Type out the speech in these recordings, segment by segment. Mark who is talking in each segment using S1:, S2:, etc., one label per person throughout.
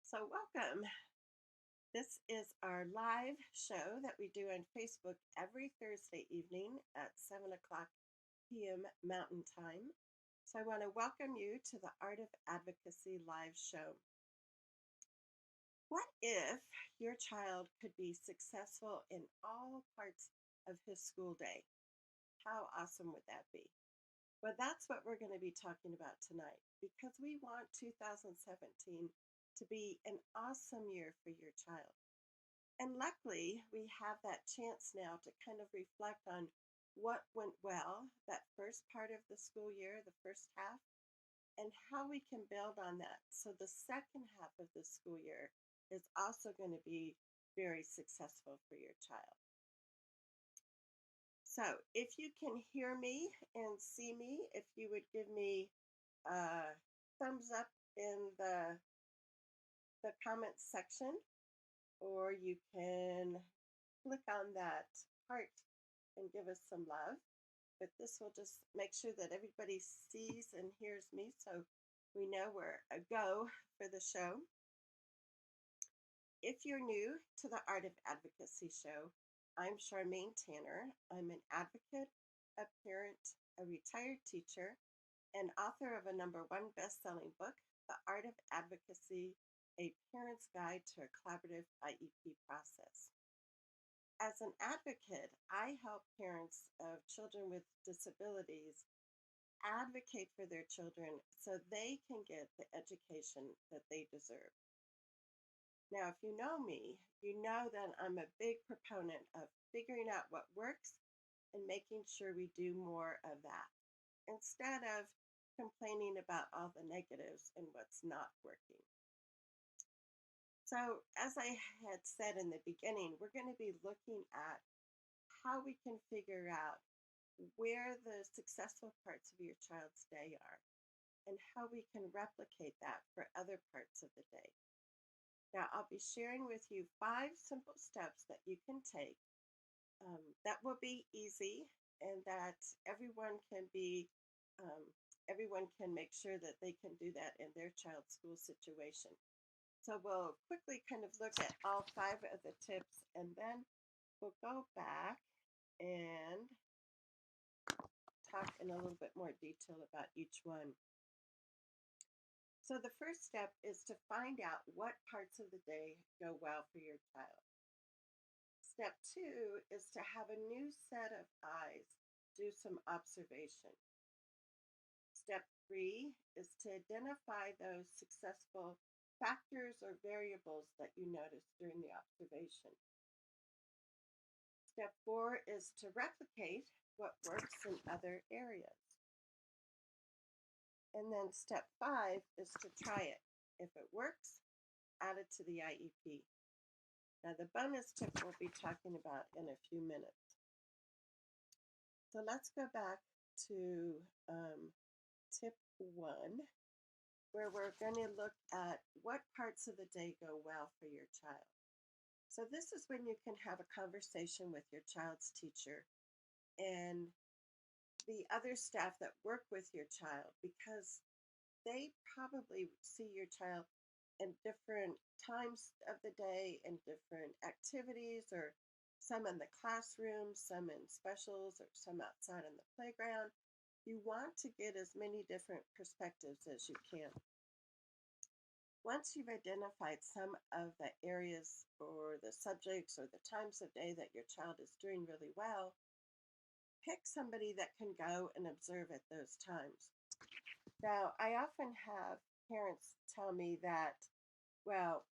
S1: So, welcome. This is our live show that we do on Facebook every Thursday evening at 7 o'clock p.m. Mountain Time. So, I want to welcome you to the Art of Advocacy live show. What if your child could be successful in all parts of his school day? How awesome would that be? Well, that's what we're going to be talking about tonight because we want 2017 to be an awesome year for your child. And luckily, we have that chance now to kind of reflect on what went well that first part of the school year, the first half, and how we can build on that. So the second half of the school year is also going to be very successful for your child. So if you can hear me and see me, if you would give me a thumbs up in the comments section, or you can click on that heart and give us some love. But this will just make sure that everybody sees and hears me so we know we're a go for the show. If you're new to the Art of Advocacy show, I'm Charmaine Tanner. I'm an advocate, a parent, a retired teacher, and author of a #1 best-selling book, The Art of Advocacy, A Parent's Guide to a Collaborative IEP Process. As an advocate, I help parents of children with disabilities advocate for their children so they can get the education that they deserve. Now, if you know me, you know that I'm a big proponent of figuring out what works and making sure we do more of that instead of complaining about all the negatives and what's not working. So, as I had said in the beginning, we're going to be looking at how we can figure out where the successful parts of your child's day are and how we can replicate that for other parts of the day. Now, I'll be sharing with you 5 simple steps that you can take that will be easy and that everyone can be everyone can make sure that they can do that in their child's school situation. So we'll quickly kind of look at all 5 of the tips and then we'll go back and talk in a little bit more detail about each one. So the first step is to find out what parts of the day go well for your child. Step 2 is to have a new set of eyes, do some observation. Step 3 is to identify those successful factors or variables that you noticed during the observation. Step 4 is to replicate what works in other areas. And then step 5 is to try it. If it works, add it to the IEP. Now, the bonus tip we'll be talking about in a few minutes. So let's go back to tip 1, where we're going to look at what parts of the day go well for your child. So this is when you can have a conversation with your child's teacher and the other staff that work with your child, because they probably see your child in different times of the day and different activities, or some in the classroom, some in specials, or some outside in the playground. You want to get as many different perspectives as you can. Once you've identified some of the areas or the subjects or the times of day that your child is doing really well, pick somebody that can go and observe at those times. Now, I often have parents tell me that, well,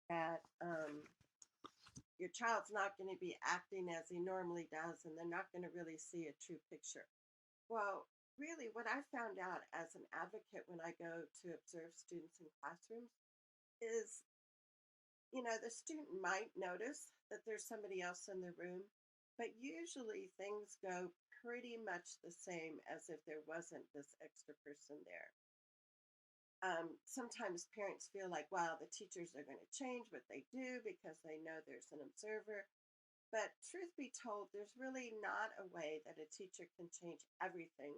S1: that your child's not going to be acting as he normally does, and they're not going to really see a true picture. Well, really, what I found out as an advocate when I go to observe students in classrooms is, the student might notice that there's somebody else in the room, but usually things go pretty much the same as if there wasn't this extra person there. Sometimes parents feel like, wow, the teachers are going to change what they do because they know there's an observer. But truth be told, there's really not a way that a teacher can change everything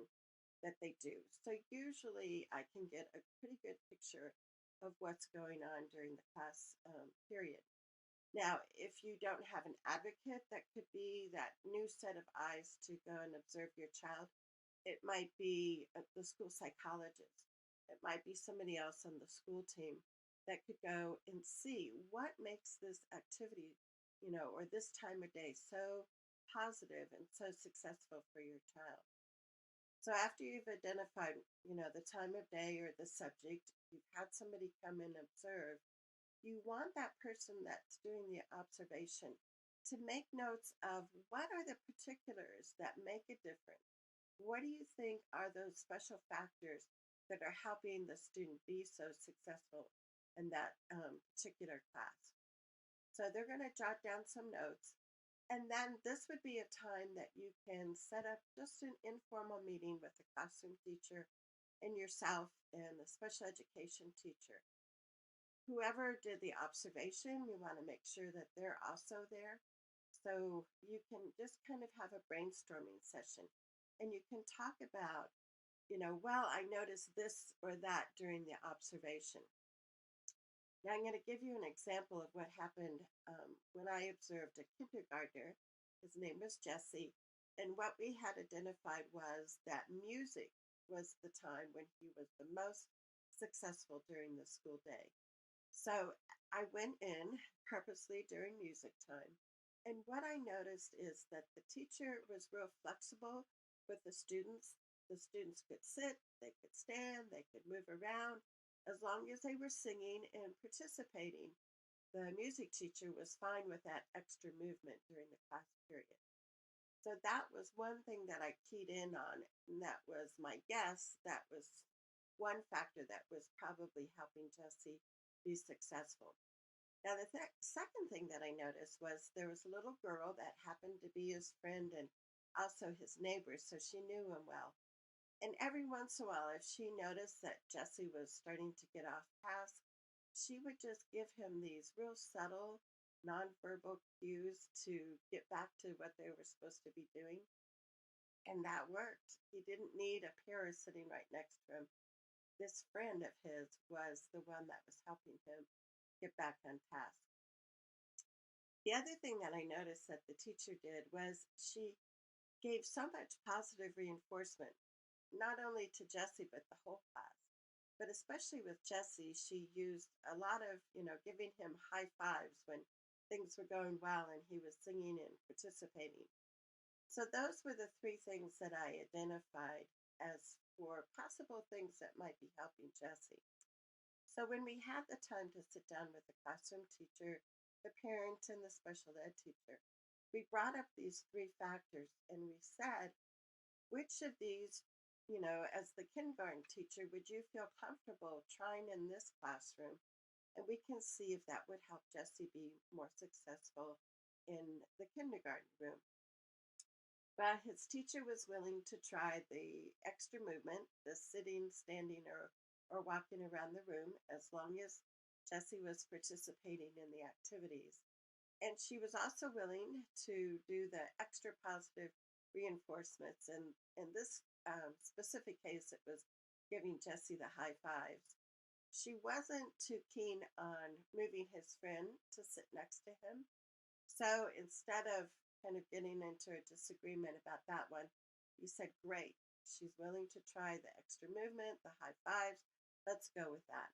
S1: that they do. So usually I can get a pretty good picture of what's going on during the class period. Now, if you don't have an advocate, that could be that new set of eyes to go and observe your child. It might be the school psychologist. It might be somebody else on the school team that could go and see what makes this activity, or this time of day so positive and so successful for your child. So after you've identified, the time of day or the subject, you've had somebody come and observe, you want that person that's doing the observation to make notes of what are the particulars that make a difference. What do you think are those special factors that are helping the student be so successful in that particular class? So they're going to jot down some notes. And then this would be a time that you can set up just an informal meeting with the classroom teacher and yourself and the special education teacher. Whoever did the observation, you want to make sure that they're also there. So you can just kind of have a brainstorming session and you can talk about, well, I noticed this or that during the observation. Now, I'm going to give you an example of what happened when I observed a kindergartner. His name was Jesse. And what we had identified was that music was the time when he was the most successful during the school day. So I went in purposely during music time. And what I noticed is that the teacher was real flexible with the students. The students could sit, they could stand, they could move around. As long as they were singing and participating, the music teacher was fine with that extra movement during the class period. So that was one thing that I keyed in on, and that was my guess. That was one factor that was probably helping Jesse be successful. Now, the second thing that I noticed was there was a little girl that happened to be his friend and also his neighbor, so she knew him well. And every once in a while, if she noticed that Jesse was starting to get off task, she would just give him these real subtle, nonverbal cues to get back to what they were supposed to be doing. And that worked. He didn't need a parent sitting right next to him. This friend of his was the one that was helping him get back on task. The other thing that I noticed that the teacher did was she gave so much positive reinforcement, not only to Jesse, but the whole class. But especially with Jesse, she used a lot of, giving him high fives when things were going well and he was singing and participating. So those were the three things that I identified as for possible things that might be helping Jesse. So when we had the time to sit down with the classroom teacher, the parent, and the special ed teacher, we brought up these three factors and we said, which of these, as the kindergarten teacher, would you feel comfortable trying in this classroom? And we can see if that would help Jesse be more successful in the kindergarten room. But his teacher was willing to try the extra movement, the sitting, standing, or walking around the room, as long as Jessie was participating in the activities. And she was also willing to do the extra positive reinforcements. And in this specific case, it was giving Jessie the high fives. She wasn't too keen on moving his friend to sit next to him. So instead of kind of getting into a disagreement about that one, you said, great, she's willing to try the extra movement, the high fives. Let's go with that.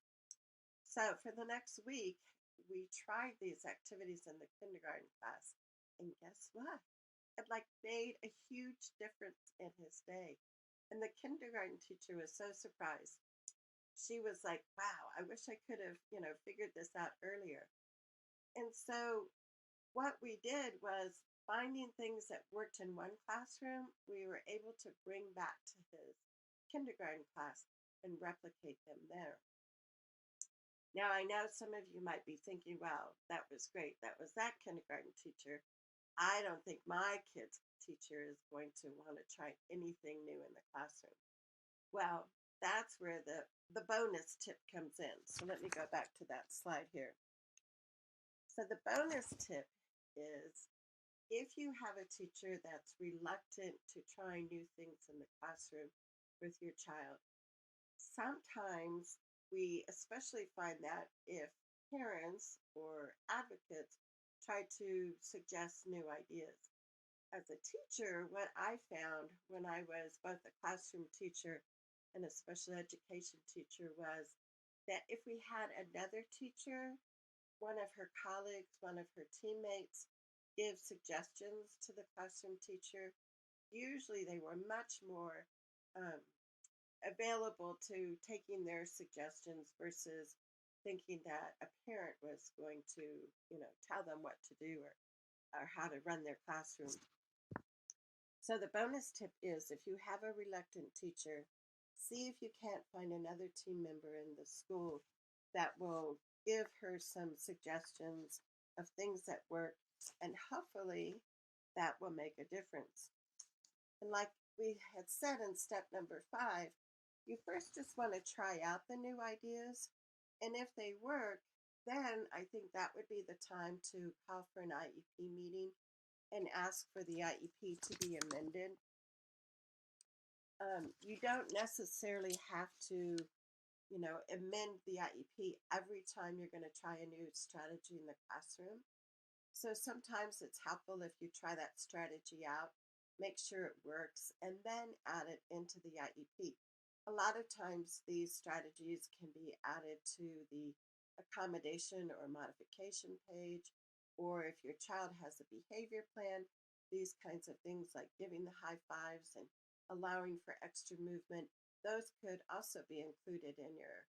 S1: So for the next week, we tried these activities in the kindergarten class. And guess what? It made a huge difference in his day. And the kindergarten teacher was so surprised. She was like, wow, I wish I could have, figured this out earlier. And so what we did was finding things that worked in one classroom, we were able to bring back to his kindergarten class and replicate them there. Now, I know some of you might be thinking, well, that was great. That was that kindergarten teacher. I don't think my kid's teacher is going to want to try anything new in the classroom. Well, that's where the bonus tip comes in. So let me go back to that slide here. So the bonus tip is if you have a teacher that's reluctant to try new things in the classroom, with your child. Sometimes we especially find that if parents or advocates try to suggest new ideas. As a teacher, what I found when I was both a classroom teacher and a special education teacher was that if we had another teacher, one of her colleagues, one of her teammates, give suggestions to the classroom teacher, usually they were much more um, available to taking their suggestions versus thinking that a parent was going to, tell them what to do or how to run their classroom. So the bonus tip is if you have a reluctant teacher, see if you can't find another team member in the school that will give her some suggestions of things that work, and hopefully that will make a difference. And like we had said in step number 5, you first just want to try out the new ideas. And if they work, then I think that would be the time to call for an IEP meeting and ask for the IEP to be amended. You don't necessarily have to, amend the IEP every time you're going to try a new strategy in the classroom. So sometimes it's helpful if you try that strategy out, make sure it works, and then add it into the IEP. A lot of times these strategies can be added to the accommodation or modification page, or if your child has a behavior plan, these kinds of things like giving the high fives and allowing for extra movement, those could also be included in your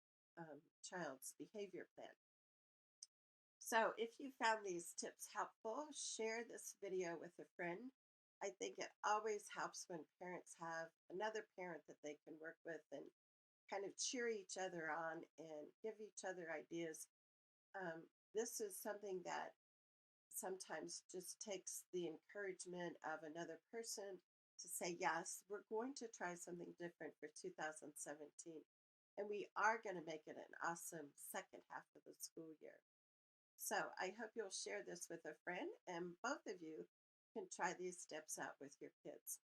S1: child's behavior plan. So if you found these tips helpful, share this video with a friend. I think it always helps when parents have another parent that they can work with and kind of cheer each other on and give each other ideas. This is something that sometimes just takes the encouragement of another person to say, yes, we're going to try something different for 2017. And we are going to make it an awesome second half of the school year. So I hope you'll share this with a friend, and both of you can try these steps out with your kids.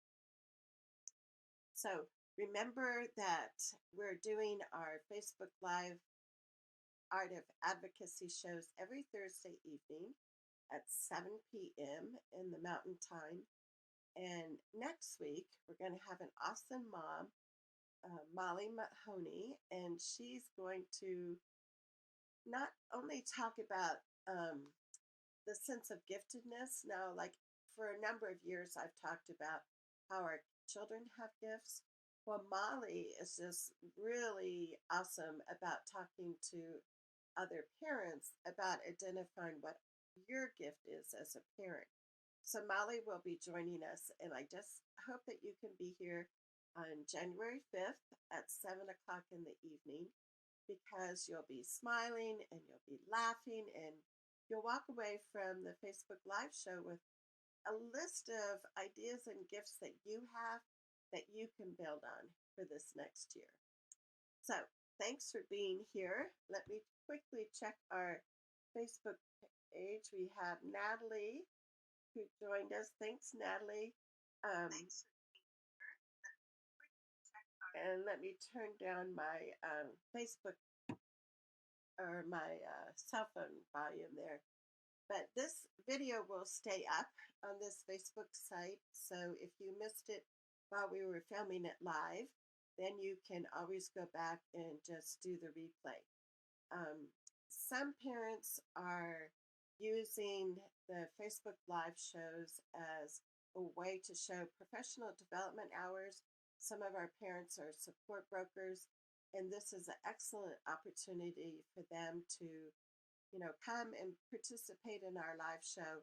S1: So remember that we're doing our Facebook Live Art of Advocacy shows every Thursday evening at 7 p.m. in the Mountain Time. And next week, we're going to have an awesome mom, Molly Mahoney, and she's going to not only talk about the sense of giftedness. Now, like for a number of years, I've talked about how our children have gifts. Well, Molly is just really awesome about talking to other parents about identifying what your gift is as a parent. So, Molly will be joining us, and I just hope that you can be here on January 5th at 7 o'clock in the evening, because you'll be smiling and you'll be laughing, and you'll walk away from the Facebook Live show with a list of ideas and gifts that you have that you can build on for this next year. So, thanks for being here. Let me quickly check our Facebook page. We have Natalie who joined us. Thanks, Natalie. Thanks. And let me turn down my Facebook or my cell phone volume there. But this video will stay up on this Facebook site. So if you missed it while we were filming it live, then you can always go back and just do the replay. Some parents are using the Facebook Live shows as a way to show professional development hours. Some of our parents are support brokers, and this is an excellent opportunity for them to, come and participate in our live show.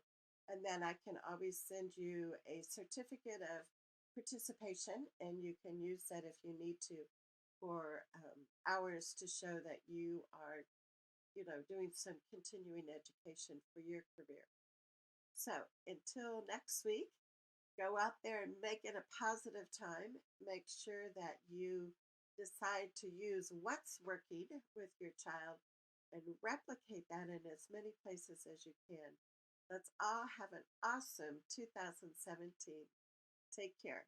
S1: And then I can always send you a certificate of participation, and you can use that if you need to for hours to show that you are, doing some continuing education for your career. So until next week, go out there and make it a positive time. Make sure that you decide to use what's working with your child and replicate that in as many places as you can. Let's all have an awesome 2017. Take care.